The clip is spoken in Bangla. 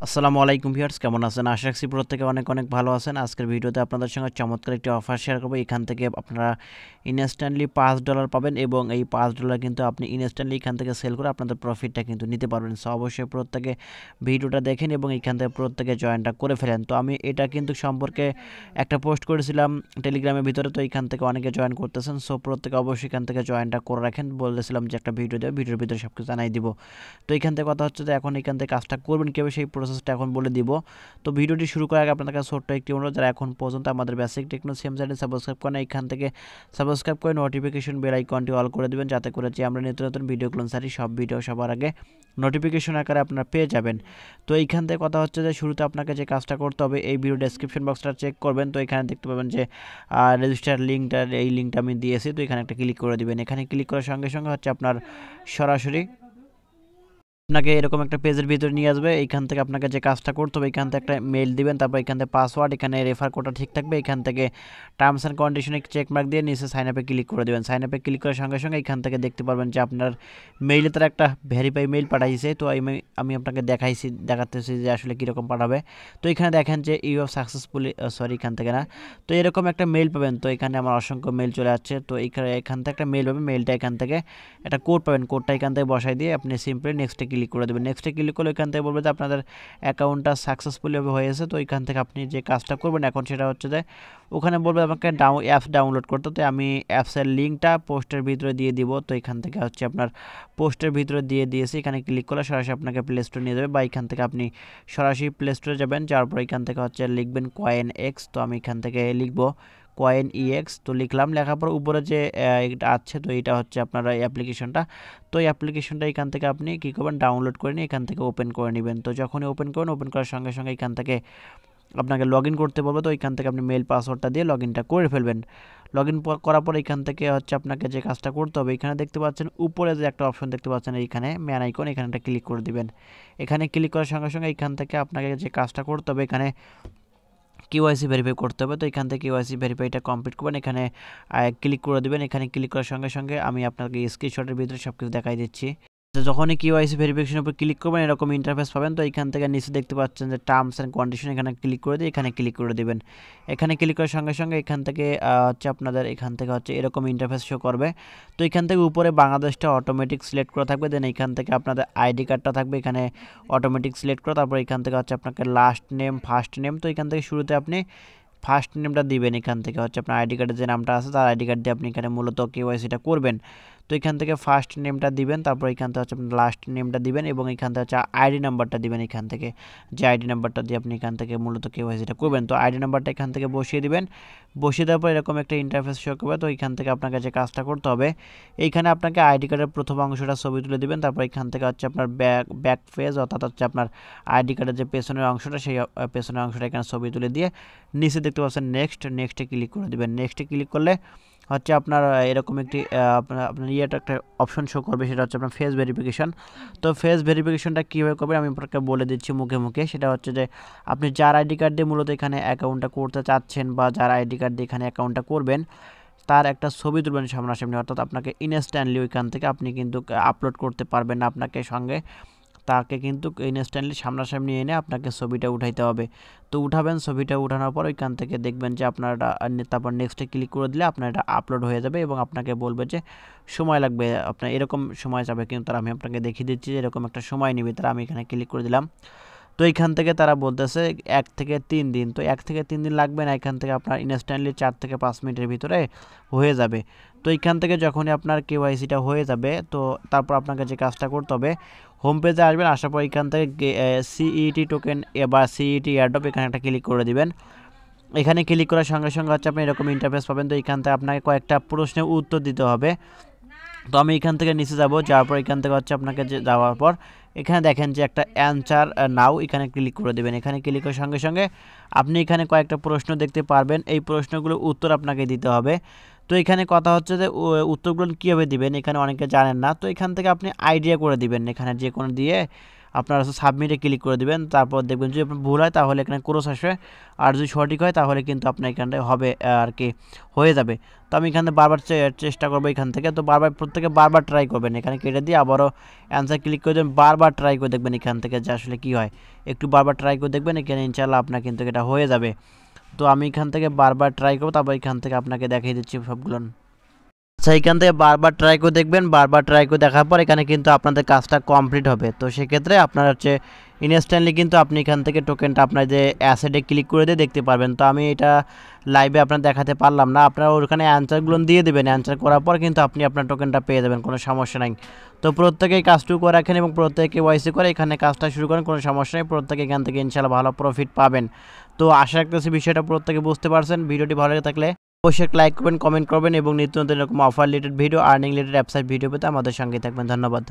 আসসালামু আলাইকুম ভিউয়ার্স, কেমন আছেন? আশা রাখছি প্রত্যেকে অনেক অনেক ভালো আছেন। আজকের ভিডিওতে আপনাদের সঙ্গে চমৎকার একটি অফার শেয়ার করব। এখান থেকে আপনারা ইনস্ট্যান্টলি $5 পাবেন এবং এই $5 কিন্তু আপনি ইনস্ট্যান্টলি এখান থেকে সেল করে আপনাদের প্রফিটটা কিন্তু নিতে পারবেন। সো অবশ্যই প্রত্যেকে ভিডিওটা দেখেন এবং এখান থেকে প্রত্যেকে জয়েনটা করে ফেলেন। তো আমি এটা কিন্তু সম্পর্কে একটা পোস্ট করেছিলাম টেলিগ্রামের ভিতরে, তো এখান থেকে অনেকে জয়েন করতেছেন। সো প্রত্যেকে অবশ্যই এখান থেকে জয়েনটা করে রাখেন। বলেছিলাম যে একটা ভিডিও দেবে, ভিডিওর ভিতরে সব কিছু জানাই দিব। তো এখান থেকে কথা হচ্ছে যে এখন এখান থেকে কাজটা করবেন কীভাবে সেই প্রসেসটা এখন বলে দিব। তো ভিডিওটি শুরু করার আগে আপনাদের কাছে ছোট্ট একটি অনুরোধ, যারা এখন পর্যন্ত আমাদের basic techno CM channel subscribe করেন, এখান থেকে সাবস্ক্রাইব করে নোটিফিকেশন বেল আইকনটি অল করে দেবেন, যাতে করে যে আমরা নিত্য নতুন ভিডিওগুলো ছাড়ি সব ভিডিও সবার আগে নোটিফিকেশন আকারে আপনারা পেয়ে যাবেন। তো এইখান থেকে কথা হচ্ছে যে শুরুতে আপনাকে যে কাজটা করতে হবে, এই ভিডিও ডেসক্রিপশন বক্সটা চেক করবেন। তো এখানে দেখতে পাবেন যে রেজিস্টার লিঙ্কটা, এই লিঙ্কটা আমি দিয়েছি। তো এখানে একটা ক্লিক করে দিবেন। এখানে ক্লিক করার সঙ্গে সঙ্গে হচ্ছে আপনার সরাসরি আপনাকে এরকম একটা পেজের ভিতরে নিয়ে আসবে। এইখান থেকে আপনাকে যে কাজটা করতে হবে, এখান থেকে একটা মেল দিবেন, তারপর এখান থেকে পাসওয়ার্ড, এখানে রেফার কোডটা ঠিক থাকবে। এখান থেকে টার্মস অ্যান্ড কন্ডিশনে চেক মার্ক দিয়ে নিচে সাইন আপে ক্লিক করে দেবেন। সাইন আপে ক্লিক করার সঙ্গে সঙ্গে এখান থেকে দেখতে পারবেন যে আপনার মেইলে তারা একটা ভেরিফাই মেইল পাঠাইছে। তো আমি আপনাকে দেখাতেছি যে আসলে কীরকম পাঠাবে। তো এখানে দেখেন যে ইউ হ্যাভ সাকসেসফুলি, সরি এখান থেকে না, তো এরকম একটা মেইল পাবেন। তো এখানে আমার অসংখ্য মেইল চলে যাচ্ছে। তো এখান থেকে একটা মেইল পাবেন, মেইলটা এখান থেকে একটা কোড পাবেন, কোডটা এখান থেকে বসাই দিয়ে আপনি সিম্পলি নেক্সটে ক্লিক করে দেবেন। নেক্সটে ক্লিক করলে এখান থেকে বলবে যে আপনাদের অ্যাকাউন্টটা সাকসেসফুলি হয়েছে। তো এখান থেকে আপনি যে কাজটা করবেন এখন সেটা হচ্ছে যে ওখানে বলবে আমাকে অ্যাপস ডাউনলোড করতে। তো আমি অ্যাপসের লিঙ্কটা পোস্টের ভিতরে দিয়ে দিব। তো এখান থেকে হচ্ছে আপনার পোস্টের ভিতরে দিয়ে দিয়েছি। এখানে ক্লিক করলে সরাসরি আপনাকে প্লে স্টোর নিয়ে যাবে, বা এখান থেকে আপনি সরাসরি প্লে স্টোরে যাবেন। যাওয়ার পর এখান থেকে হচ্ছে লিখবেন কয়েন এক্স। তো আমি এখান থেকে লিখবো কয়েন ইএক্স। তো লিখলাম, লেখার পর উপরে যে এটা আছে, তো এটা হচ্ছে আপনার অ্যাপ্লিকেশনটা। তো এই অ্যাপ্লিকেশনটা এখান থেকে আপনি কী করবেন, ডাউনলোড করে নিয়ে এখান থেকে ওপেন করে নেবেন। তো যখনই ওপেন করবেন, ওপেন করার সঙ্গে সঙ্গে এখান থেকে আপনাকে লগ ইন করতে বলবে। তো এখান থেকে আপনি মেল পাসওয়ার্ডটা দিয়ে লগ ইনটা করে ফেলবেন। লগ ইন করার পর এখান থেকে হচ্ছে আপনাকে যে কাজটা করতে হবে, এখানে দেখতে পাচ্ছেন উপরে যে একটা অপশন দেখতে পাচ্ছেন এইখানে ম্যান আইকন, এখানে একটা ক্লিক করে দিবেন। এখানে ক্লিক করার সঙ্গে সঙ্গে এখান থেকে আপনাকে যে কাজটা করতে হবে, এখানে কেওয়াইসি ভেরিফাই করতে হবে। তো এখান থেকে কেওয়াইসি ভেরিফাইটা কমপ্লিট করবেন, এখানে ক্লিক করে দেবেন। এখানে ক্লিক করার সঙ্গে সঙ্গে আমি আপনাকে স্ক্রিনশটের ভিতরে সব কিছু দেখাই দিচ্ছি। যখনই কেওয়াইসি ভেরিফিকেশনের উপর ক্লিক করবেন এরকম ইন্টারফেস পাবেন। তো এখান থেকে নিচে দেখতে পাচ্ছেন যে টার্মস অ্যান্ড কন্ডিশন, এখানে ক্লিক করে দিয়ে এখানে ক্লিক করে দেবেন। এখানে ক্লিক করার সঙ্গে সঙ্গে এখান থেকে হচ্ছে আপনাদের এখান থেকে হচ্ছে এরকম ইন্টারফেস শো করবে। তো এখান থেকে উপরে বাংলাদেশটা অটোমেটিক সিলেক্ট করা থাকবে, দেন এখান থেকে আপনাদের আইডি কার্ডটা থাকবে এখানে অটোমেটিক সিলেক্ট করা। তারপর এখান থেকে হচ্ছে আপনাকে লাস্ট নেম, ফার্স্ট নেম। তো এখান থেকে শুরুতে আপনি ফার্স্ট নেমটা দিবেন। এখান থেকে হচ্ছে আপনার আইডি কার্ডের যে নামটা আছে তার আইডি কার্ড দিয়ে আপনি এখানে মূলত কেওয়াইসিটা করবেন। তো এখান থেকে ফার্স্ট নেমটা দিবেন, তারপর এখান থেকে হচ্ছে আপনার লাস্ট নেমটা দিবেন এবং এখান থেকে হচ্ছে আইডি নাম্বারটা দিবেন। এখান থেকে যে আইডি নাম্বারটা দিয়ে আপনি এখান থেকে মূলত কেওয়াইসিটা করবেন। তো আইডি নাম্বারটা এখান থেকে বসিয়ে দিবেন। বসিয়ে দেওয়ার পর এরকম একটা ইন্টারফেস শো করবে। তো এখান থেকে আপনাকে যে কাজটা করতে হবে, এইখানে আপনাকে আইডি কার্ডের প্রথম অংশটা ছবি তুলে দিবেন। তারপর এখান থেকে হচ্ছে আপনার ব্যাক পেজ, অর্থাৎ হচ্ছে আপনার আইডি কার্ডের যে পেছনের অংশটা, সেই পেছনের অংশটা এখানে ছবি তুলে দিয়ে নিচে দেখতে পাচ্ছেন নেক্সটে ক্লিক করে দেবেন। নেক্সটে ক্লিক করলে হচ্ছে আপনার এরকম একটি আপনার ইয়েটা একটা অপশন শো করবে, সেটা হচ্ছে আপনার ফেস ভেরিফিকেশন। তো ফেস ভেরিফিকেশনটা কীভাবে করবেন আমি আপনাকে বলে দিচ্ছি মুখে মুখে। সেটা হচ্ছে যে আপনি যার আইডি কার্ড দিয়ে মূলত এখানে অ্যাকাউন্টটা করতে চাচ্ছেন, বা যার আইডি কার্ড দিয়ে এখানে অ্যাকাউন্টটা করবেন, তার একটা ছবি তুলবেন সামনাসামনি। অর্থাৎ আপনাকে ইনস্ট্যান্টলি ওইখান থেকে আপনি কিন্তু আপলোড করতে পারবেন না, আপনাকে সঙ্গে তাকে কিন্তু ইনস্ট্যান্টলি সামনাসামনি এনে আপনাকে ছবিটা উঠাইতে হবে। তো উঠাবেন, ছবিটা উঠানোর পর ওইখান থেকে দেখবেন যে আপনার তারপর নেক্সটে ক্লিক করে দিলে আপনার এটা আপলোড হয়ে যাবে এবং আপনাকে বলবে যে সময় লাগবে, আপনার এরকম সময় যাবে, কিন্তু তারা আমি আপনাকে দেখিয়ে দিচ্ছি যে এরকম একটা সময় নেবে। তারা আমি এখানে ক্লিক করে দিলাম। তো এইখান থেকে তারা বলতেছে 1 থেকে 3 দিন। তো 1 থেকে 3 দিন লাগবে না, এখান থেকে আপনার ইনস্ট্যান্টলি 4 থেকে 5 মিনিটের ভিতরে হয়ে যাবে। তো এইখান থেকে যখনই আপনার কেওয়াইসিটা হয়ে যাবে, তো তারপর আপনাকে যে কাজটা করতে হবে, হোম পেজে আসবেন। আসার পর এখান থেকে সিইটি টোকেন বা সিইটি এয়ারড্রপ, এখানে একটা ক্লিক করে দিবেন। এখানে ক্লিক করার সঙ্গে সঙ্গে হচ্ছে আপনি এরকম ইন্টারফেস পাবেন। তো এখান থেকে আপনাকে কয়েকটা প্রশ্নের উত্তর দিতে হবে। তো আমি এখান থেকে নিচে যাব, যাওয়ার পর এখান থেকে হচ্ছে আপনাকে যাওয়ার পর এখানে দেখেন যে একটা অ্যানসার নাও, এখানে ক্লিক করে দেবেন। এখানে ক্লিক করার সঙ্গে সঙ্গে আপনি এখানে কয়েকটা প্রশ্ন দেখতে পারবেন, এই প্রশ্নগুলো উত্তর আপনাকে দিতে হবে। তো এখানে কথা হচ্ছে যে উত্তরগুলো কীভাবে দিবেন, এখানে অনেকে জানেন না। তো এখান থেকে আপনি আইডিয়া করে দিবেন, এখানে যে কোনো দিয়ে আপনারা সাবমিটে ক্লিক করে দিবেন। তারপর দেখবেন যদি আপনার ভুল হয় তাহলে এখানে ক্রস আসবে, আর যদি সঠিক হয় তাহলে কিন্তু আপনার এখানটায় হবে আর কি হয়ে যাবে। তো আমি এখানে বারবার চেষ্টা করবো এখান থেকে। তো প্রত্যেকে বারবার ট্রাই করবেন, এখানে কেটে দিয়ে আবারও অ্যান্সার ক্লিক করে দেবেন, বারবার ট্রাই করে দেখবেন এখান থেকে যে আসলে কী হয়। একটু বারবার ট্রাই করে দেখবেন, এখানে ইনশাল্লাহ আপনার কিন্তু এটা হয়ে যাবে। তো আমি এখান থেকে বারবার ট্রাই করবো, তারপর এখান থেকে আপনাকে দেখিয়ে দিচ্ছি সবগুলো। আচ্ছা, এখান থেকে বারবার ট্রাই করে দেখবেন, বারবার ট্রাই করে দেখার পর এখানে কিন্তু আপনাদের কাজটা কমপ্লিট হবে। তো সেক্ষেত্রে আপনার হচ্ছে ইনস্ট্যান্টলি কিন্তু আপনি এখান থেকে টোকেনটা আপনার যে অ্যাসেটে ক্লিক করে দিয়ে দেখতে পারবেন। তো আমি এটা লাইভে আপনার দেখাতে পারলাম না, আপনারা ওখানে অ্যান্সারগুলো দিয়ে দেবেন, অ্যান্সার করার পর কিন্তু আপনি আপনার টোকেনটা পেয়ে যাবেন, কোনো সমস্যা নাই। তো প্রত্যেকেই কাজটুকু করে রাখেন এবং প্রত্যেকে ওয়াইসি করে এখানে কাজটা শুরু করেন, কোনো সমস্যা নেই, প্রত্যেকে এখান থেকে ইনশাআল্লাহ ভালো প্রফিট পাবেন। তো আশা রাখতেছি বিষয়টা প্রত্যেকে বুঝতে পারছেন। ভিডিওটি ভালো লেগে থাকলে অবশ্যই লাইক করবেন, কমেন্ট করবেন এবং নিত্য নতুন এরকম offer related video, earning related অ্যাপসাইট video পেতে আমাদের সঙ্গে থাকবেন। ধন্যবাদ।